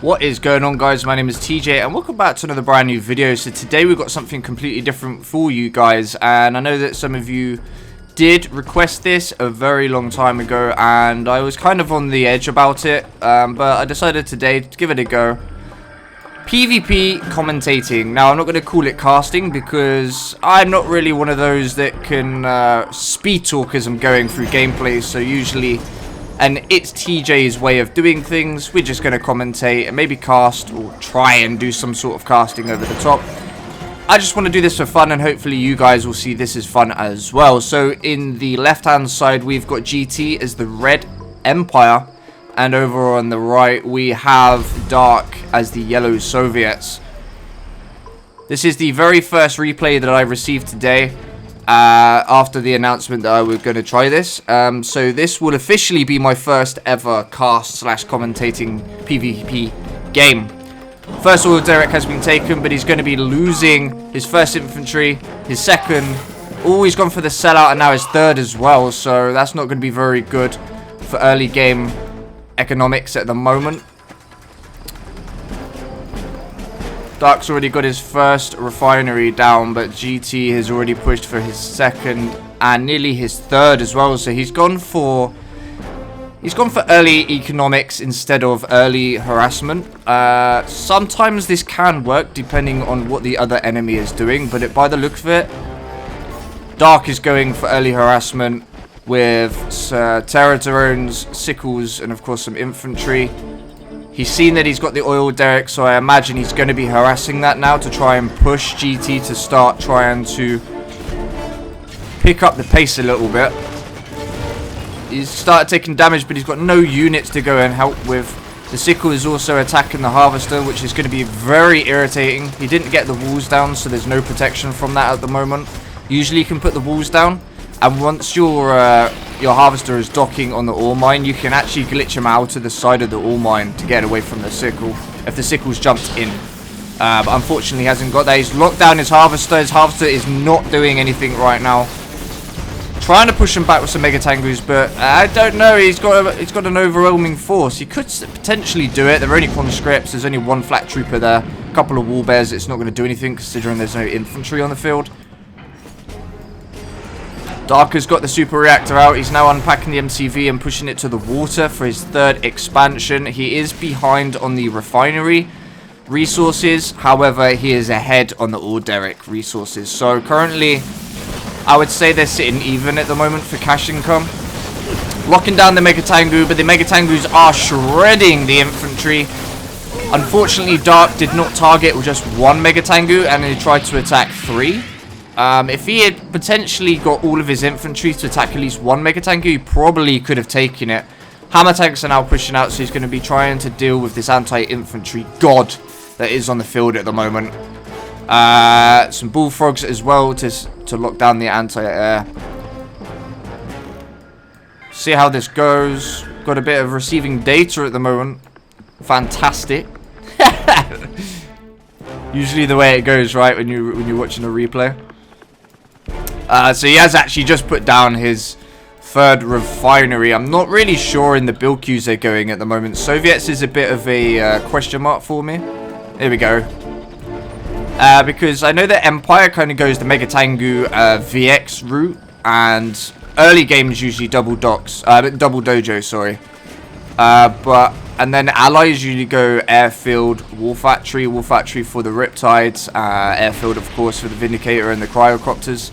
What is going on, guys? My name is TJ and welcome back to another brand new video. So today we've got something completely different for you guys, and I know that some of you did request this a very long time ago and I was kind of on the edge about it, but I decided today to give it a go. PvP commentating. Now I'm not going to call it casting because I'm not really one of those that can speed talk as I'm going through gameplay, so usually and ittzTeeJaay's way of doing things, we're just going to commentate and maybe cast or try and do some sort of casting over the top. I just want to do this for fun and hopefully you guys will see this as fun as well. So in the left hand side we've got GT as the red Empire, and over on the right we have Dark as the yellow Soviets. This is the very first replay that I received today. After the announcement that I was going to try this. So this will officially be my first ever cast / commentating PvP game. First oil derrick has been taken, but he's going to be losing his first infantry, his second. Oh, he's gone for the sellout and now his third as well. So that's not going to be very good for early game economics at the moment. Dark's already got his first refinery down, but GT has already pushed for his second and nearly his third as well. So he's gone for early economics instead of early harassment. Sometimes this can work depending on what the other enemy is doing, but by the look of it, Dark is going for early harassment with terror drones, sickles, and of course some infantry. He's seen that he's got the oil derrick, so I imagine he's going to be harassing that now to try and push GT to start trying to pick up the pace a little bit. He's started taking damage, but he's got no units to go and help with. The sickle is also attacking the harvester, which is going to be very irritating. He didn't get the walls down, so there's no protection from that at the moment. Usually you can put the walls down, and once your harvester is docking on the ore mine, you can actually glitch him out to the side of the ore mine to get away from the sickle if the sickle's jumped in. But unfortunately he hasn't got that. He's locked down his harvester. His harvester is not doing anything right now. Trying to push him back with some mega tangus, but I don't know. He's got an overwhelming force. He could potentially do it. They're only conscripts. There's only one flat trooper there. A couple of wall bears. It's not going to do anything considering there's no infantry on the field. Dark has got the super reactor out. He's now unpacking the MCV and pushing it to the water for his third expansion. He is behind on the refinery resources. However, he is ahead on the ore derrick resources. So currently, I would say they're sitting even at the moment for cash income. Locking down the Mega Tengu, but the Mega Tengus are shredding the infantry. Unfortunately, Dark did not target with just one Mega Tengu and he tried to attack 3. If he had potentially got all of his infantry to attack at least one Mega Tengu, he probably could have taken it. Hammer tanks are now pushing out, so he's going to be trying to deal with this anti-infantry god that is on the field at the moment. Some bullfrogs as well to lock down the anti-air. See how this goes. Got a bit of receiving data at the moment. Fantastic. Usually the way it goes, right, when you're watching a replay. So he has actually just put down his third refinery. I'm not really sure in the build queues they're going at the moment. Soviets is a bit of a question mark for me. There we go. Because I know that Empire kind of goes the Mega Tengu VX route, and early games usually double dojo, sorry. And then allies usually go airfield, war factory for the Riptides, airfield of course for the Vindicator and the Cryocopters.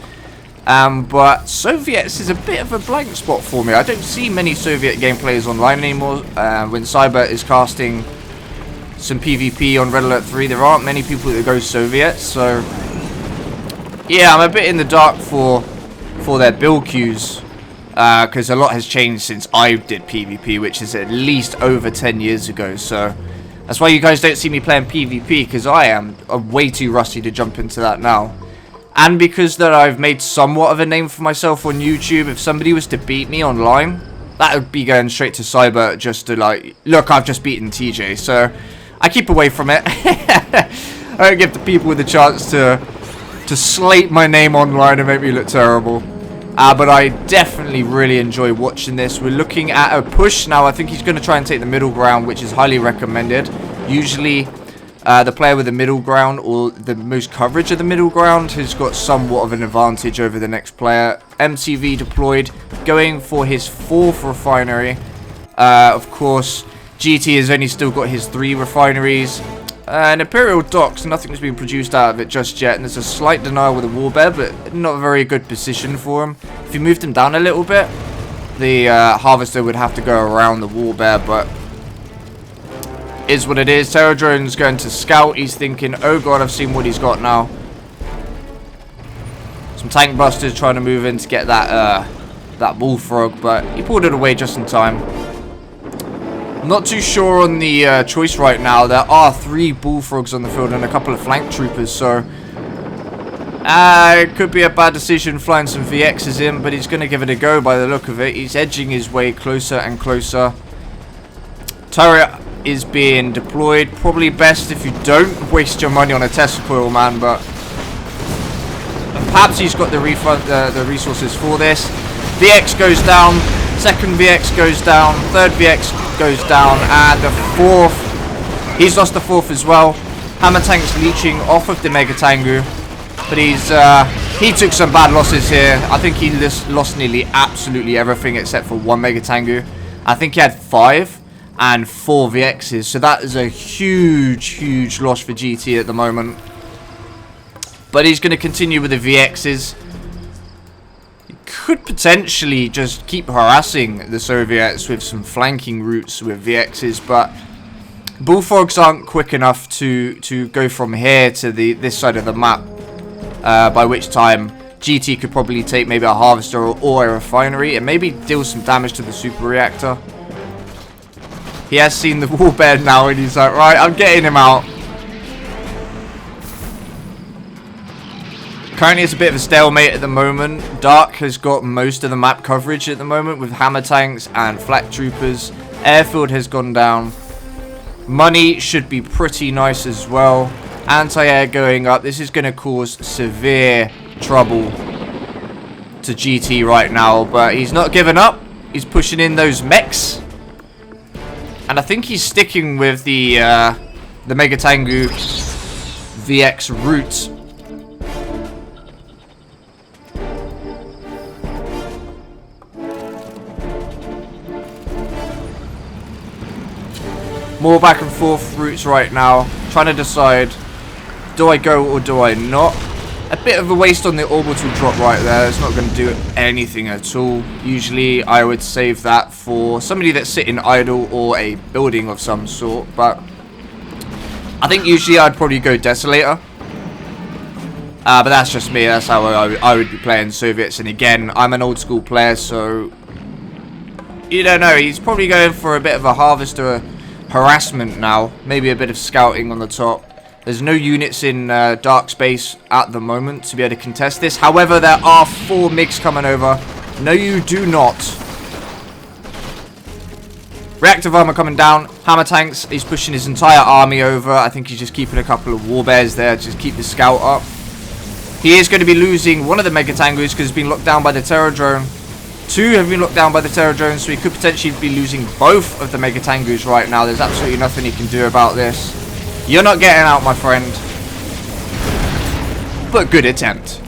But Soviets is a bit of a blank spot for me. I don't see many Soviet gameplayers online anymore. When Cyber is casting some PvP on Red Alert 3, there aren't many people that go Soviet. So yeah, I'm a bit in the dark for their build queues. Because a lot has changed since I did PvP, which is at least over 10 years ago. So that's why you guys don't see me playing PvP, because I am way too rusty to jump into that now. And because that I've made somewhat of a name for myself on YouTube, if somebody was to beat me online, that would be going straight to Cyber just to like, look, I've just beaten TJ. So I keep away from it. I don't give the people the chance to slate my name online and make me look terrible. But I definitely really enjoy watching this. We're looking at a push now. I think he's going to try and take the middle ground, which is highly recommended. Usually, the player with the middle ground or the most coverage of the middle ground has got somewhat of an advantage over the next player. MTV deployed, going for his 4th refinery. Of course, GT has only still got his 3 refineries. And Imperial Docks, nothing's been produced out of it just yet. And there's a slight denial with a warbed, but not a very good position for him. If you moved him down a little bit, the harvester would have to go around the warbed, but is what it is. Terror Drone's going to scout. He's thinking, oh god, I've seen what he's got now. Some tank busters trying to move in to get that that bullfrog, but he pulled it away just in time. Not too sure on the choice right now. There are 3 bullfrogs on the field and a couple of flank troopers, so it could be a bad decision flying some VXs in, but he's going to give it a go by the look of it. He's edging his way closer and closer. Turret is being deployed. Probably best if you don't waste your money on a Tesla coil, man, but perhaps he's got the resources for this. VX goes down. Second VX goes down. Third VX goes down. And the 4th. He's lost the 4th as well. Hammer Tank's leeching off of the Mega Tengu. But he took some bad losses here. I think he lost nearly absolutely everything except for 1 Mega Tengu. I think he had 5 and 4 VXs. So that is a huge, huge loss for GT at the moment. But he's going to continue with the VXs. Could potentially just keep harassing the Soviets with some flanking routes with VXs, but bullfrogs aren't quick enough to go from here to this side of the map, by which time GT could probably take maybe a harvester or a refinery and maybe deal some damage to the super reactor. He has seen the warbed now and he's like, right, I'm getting him out. Currently it's a bit of a stalemate at the moment. Dark has got most of the map coverage at the moment with hammer tanks and flak troopers. Airfield has gone down. Money should be pretty nice as well. Anti-air going up. This is going to cause severe trouble to GT right now, but he's not giving up. He's pushing in those mechs. And I think he's sticking with the Mega Tengu VX route. More back and forth routes right now. Trying to decide, do I go or do I not? A bit of a waste on the orbital drop right there. It's not going to do anything at all. Usually I would save that for somebody that's sitting idle or a building of some sort. But I think usually I'd probably go Desolator. But that's just me. That's how I would be playing Soviets. And again, I'm an old school player, so you don't know. He's probably going for a bit of a harvester harassment now. Maybe a bit of scouting on the top. There's no units in dark space at the moment to be able to contest this. However, there are 4 MiGs coming over. No, you do not. Reactive armor coming down. Hammer tanks. He's pushing his entire army over. I think he's just keeping a couple of warbears there to just keep the scout up. He is going to be losing one of the Mega Tengus because he's been locked down by the Terror Drone. 2 have been locked down by the Terror Drone, so he could potentially be losing both of the Mega Tengus right now. There's absolutely nothing he can do about this. You're not getting out, my friend. But good attempt.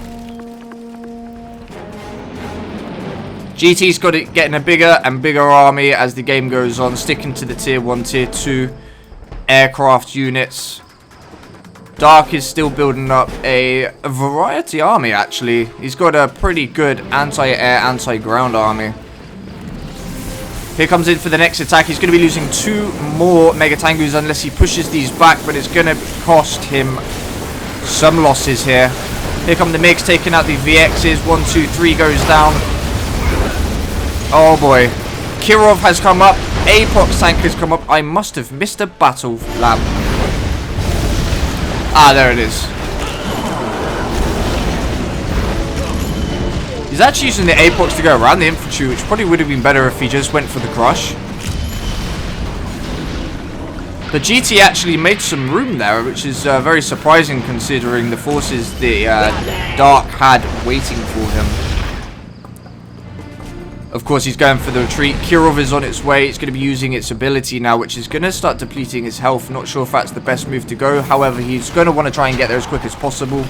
GT's got it getting a bigger and bigger army as the game goes on, sticking to the tier 1, tier 2 aircraft units. Dark is still building up a variety army, actually. He's got a pretty good anti-air, anti-ground army. Here comes in for the next attack. He's going to be losing 2 more Mega Tengus unless he pushes these back, but it's going to cost him some losses here. Here come the MiGs taking out the VXs. 1, 2, 3 goes down. Oh boy. Kirov has come up. Apox tank has come up. I must have missed a battle lab. Ah, there it is. He's actually using the Apox to go around the infantry, which probably would have been better if he just went for the crush. But GT actually made some room there, which is very surprising considering the forces the Dark had waiting for him. Of course, he's going for the retreat. Kirov is on its way. It's going to be using its ability now, which is going to start depleting his health. Not sure if that's the best move to go. However, he's going to want to try and get there as quick as possible,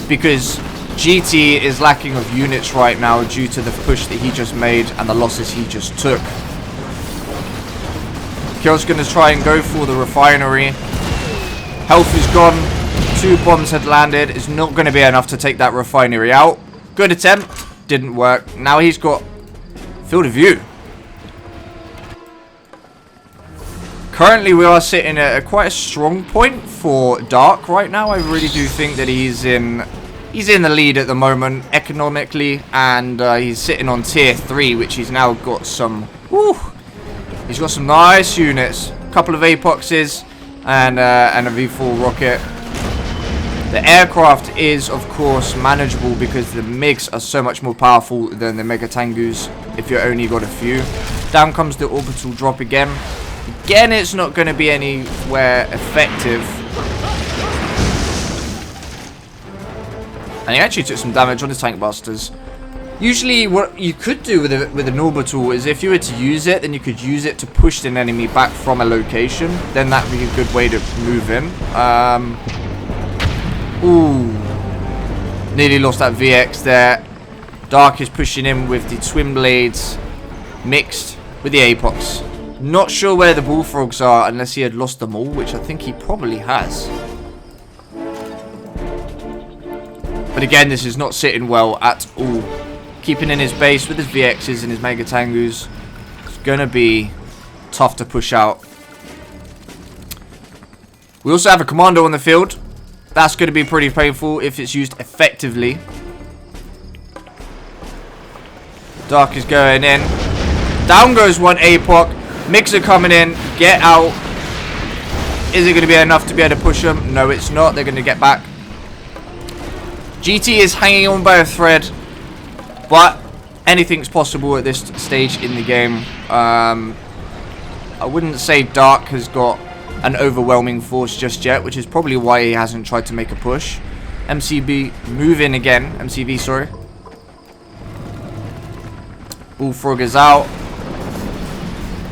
because GT is lacking of units right now due to the push that he just made and the losses he just took. Kirov's going to try and go for the refinery. Health is gone. 2 bombs had landed. It's not going to be enough to take that refinery out. Good attempt. Didn't work. Now he's got field of view. Currently, we are sitting at quite a strong point for Dark right now. I really do think that he's in the lead at the moment economically, and he's sitting on tier 3, which he's now got some. Woo, he's got some nice units. A couple of apoxes and a V4 rocket. The aircraft is, of course, manageable because the MiGs are so much more powerful than the Mega Tengus if you only got a few. Down comes the orbital drop again. Again, it's not going to be anywhere effective. And he actually took some damage on his tank busters. Usually, what you could do with an orbital is if you were to use it, then you could use it to push an enemy back from a location. Then that would be a good way to move in. Ooh, nearly lost that VX there. Dark is pushing in with the twin blades mixed with the apox. Not sure where the bullfrogs are unless he had lost them all, which I think he probably has. But again, this is not sitting well at all. Keeping in his base with his VXs and his Mega Tengus. It's going to be tough to push out. We also have a commando on the field. That's going to be pretty painful if it's used effectively. Dark is going in. Down goes one APOC. MiGs are coming in. Get out. Is it going to be enough to be able to push them? No, it's not. They're going to get back. GT is hanging on by a thread. But anything's possible at this stage in the game. I wouldn't say Dark has got an overwhelming force just yet, which is probably why he hasn't tried to make a push. MCB move in again. MCV, sorry. Bullfrog is out.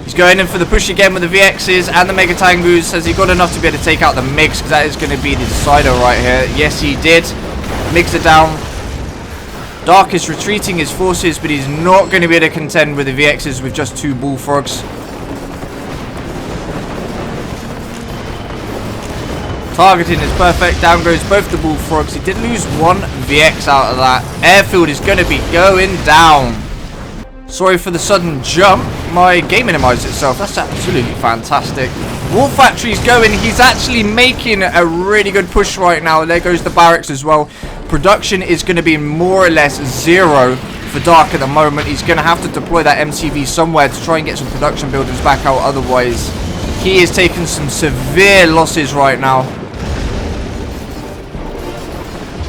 He's going in for the push again with the VXs and the Mega Tengus. Has he got enough to be able to take out the MiGs? Because that is going to be the decider right here. Yes, he did. MiGs are down. Dark is retreating his forces, but he's not going to be able to contend with the VXs with just 2 bullfrogs. Targeting is perfect. Down goes both the bullfrogs. He did lose 1 VX out of that. Airfield is going to be going down. Sorry for the sudden jump. My game minimized itself. That's absolutely fantastic. War Factory's going. He's actually making a really good push right now. There goes the barracks as well. Production is going to be more or less 0 for Dark at the moment. He's going to have to deploy that MCV somewhere to try and get some production buildings back out. Otherwise, he is taking some severe losses right now.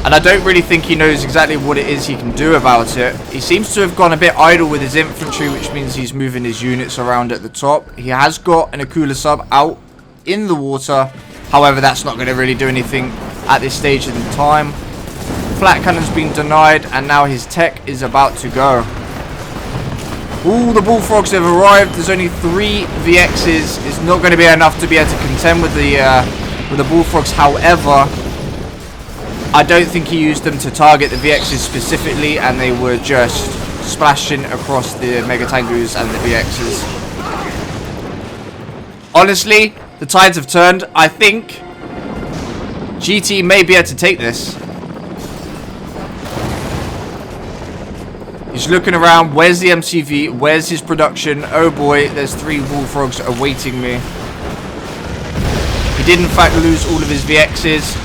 And I don't really think he knows exactly what it is he can do about it. He seems to have gone a bit idle with his infantry, which means he's moving his units around at the top. He has got an Akula sub out in the water. However, that's not going to really do anything at this stage in the time. Flat cannon's been denied, and now his tech is about to go. All the bullfrogs have arrived. There's only 3 VXs. It's not going to be enough to be able to contend with the bullfrogs. However, I don't think he used them to target the VXs specifically, and they were just splashing across the Mega Tengus and the VXs. Honestly, the tides have turned. I think GT may be able to take this. He's looking around. Where's the MCV? Where's his production? Oh boy, there's 3 bullfrogs awaiting me. He did in fact lose all of his VXs.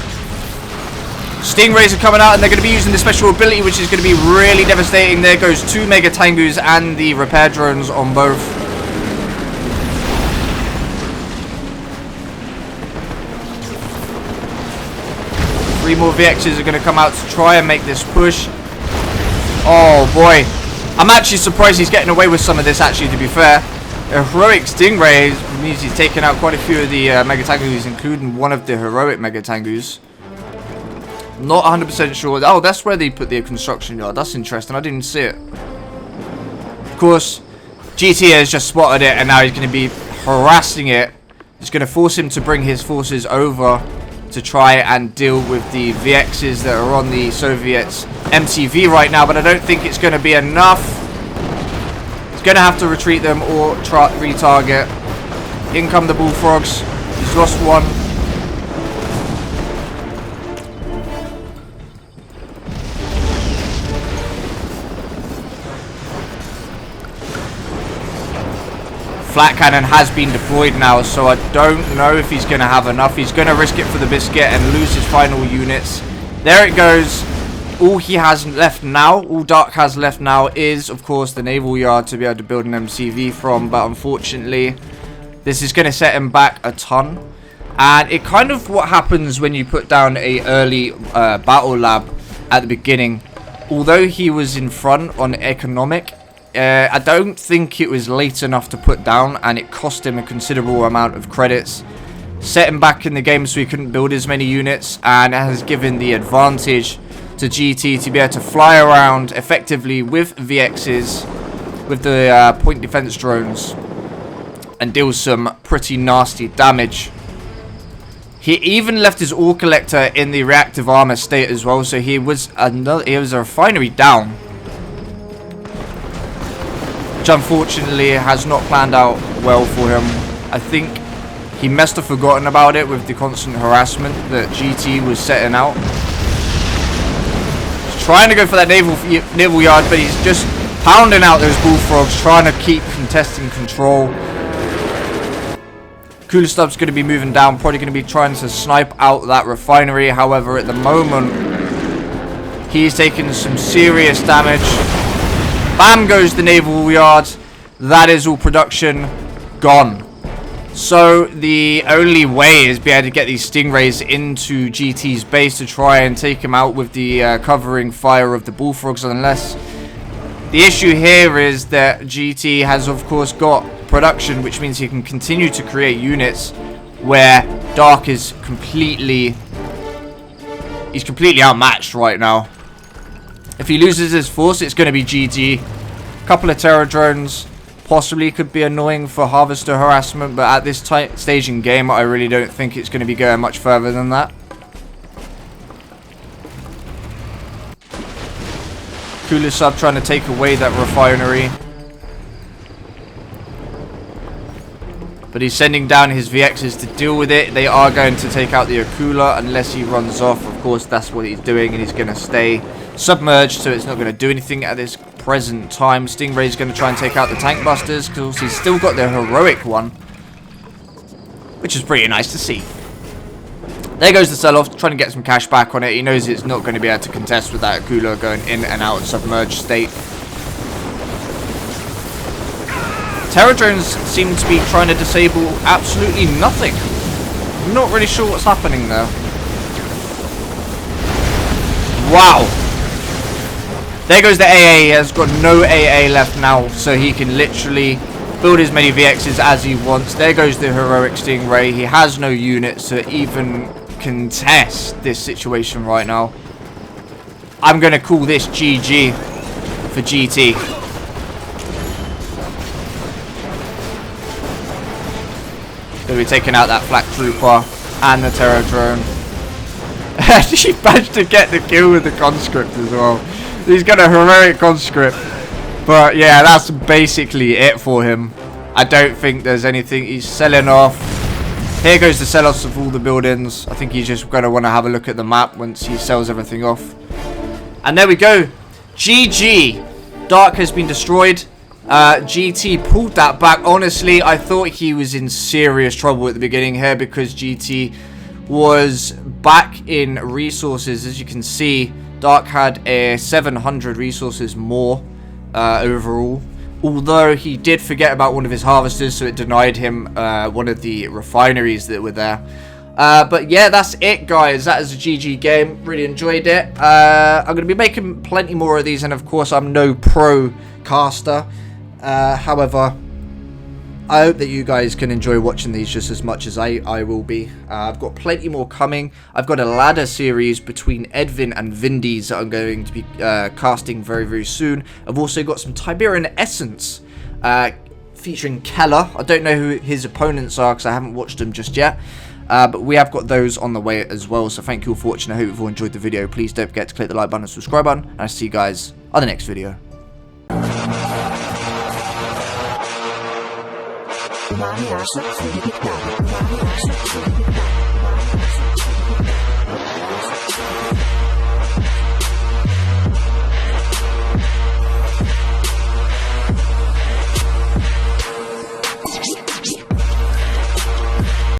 Stingrays are coming out, and they're going to be using the special ability, which is going to be really devastating. There goes 2 Mega Tengus and the repair drones on both. Three more VXs are going to come out to try and make this push. Oh boy, I'm actually surprised he's getting away with some of this, actually, to be fair. A heroic Stingray means he's taken out quite a few of the Mega Tengus, including one of the heroic Mega Tengus. Not 100% sure. Oh, that's where they put the construction yard. That's interesting. I didn't see it. Of course, GT has just spotted it, and now he's going to be harassing it. It's going to force him to bring his forces over to try and deal with the VXs that are on the Soviets' MTV right now, but I don't think it's going to be enough. He's going to have to retreat them or retarget. In come the Bullfrogs. He's lost one. Flat cannon has been deployed now, so I don't know if he's going to have enough. He's going to risk it for the biscuit and lose his final units. There it goes. All he has left now, all Dark has left now is, of course, the naval yard to be able to build an MCV from. But unfortunately, this is going to set him back a ton. And it kind of what happens when you put down a early battle lab at the beginning. Although he was in front on economic, I don't think it was late enough to put down, and it cost him a considerable amount of credits. Set him back in the game so he couldn't build as many units, and it has given the advantage to GT to be able to fly around effectively with VXs, with the point defense drones, and deal some pretty nasty damage. He even left his ore collector in the reactive armor state as well, so he was a refinery down, which unfortunately has not planned out well for him. I think he must have forgotten about it with the constant harassment that GT was setting out. He's trying to go for that naval yard, but he's just pounding out those Bullfrogs, trying to keep contesting control. Cooler Stub's going to be moving down, probably going to be trying to snipe out that refinery. However, at the moment, he's taking some serious damage. Bam goes the naval yard. That is all production gone. So the only way is be able to get these Stingrays into GT's base to try and take him out with the covering fire of the Bullfrogs, unless the issue here is that GT has of course got production, which means he can continue to create units where Dark is completely outmatched right now. If he loses his force, it's going to be GG. A couple of terror drones possibly could be annoying for harvester harassment, but at this stage in game, I really don't think it's going to be going much further than that. Cooler Sub trying to take away that refinery, but he's sending down his VXs to deal with it. They are going to take out the Akula unless he runs off. Of course, that's what he's doing, and he's going to stay submerged, so it's not going to do anything at this present time. Stingray's going to try and take out the tank busters, because he's still got the heroic one, which is pretty nice to see. There goes the sell-off, trying to get some cash back on it. He knows it's not going to be able to contest with that Akula going in and out of submerged state. Terror drones seem to be trying to disable absolutely nothing. I'm not really sure what's happening there. Wow. There goes the AA. He has got no AA left now, so he can literally build as many VXs as he wants. There goes the heroic Stingray. He has no units to even contest this situation right now. I'm going to call this GG for GT. Going to be taking out that flak trooper and the terror drone. She managed to get the kill with the conscript as well. He's got a heroic conscript. But yeah, that's basically it for him. I don't think there's anything. He's selling off. Here goes the sell-offs of all the buildings. I think he's just going to want to have a look at the map once he sells everything off. And there we go. GG. Dark has been destroyed. GT pulled that back. Honestly, I thought he was in serious trouble at the beginning here, because GT was back in resources. As you can see, Dark had a 700 resources more overall, although he did forget about one of his harvesters, so it denied him one of the refineries that were there. But yeah, that's it, guys. That is a GG game. Really enjoyed it. I'm going to be making plenty more of these, and of course I'm no pro caster. However, I hope that you guys can enjoy watching these just as much as I will be. I've got plenty more coming. I've got a ladder series between Edvin and Vindies that I'm going to be casting very, very soon. I've also got some Tiberian Essence featuring Keller. I don't know who his opponents are because I haven't watched them just yet. But we have got those on the way as well. So thank you all for watching. I hope you've all enjoyed the video. Please don't forget to click the like button and subscribe button. And I'll see you guys on the next video. Umami asap, sulit na. Umami asap, sulit na.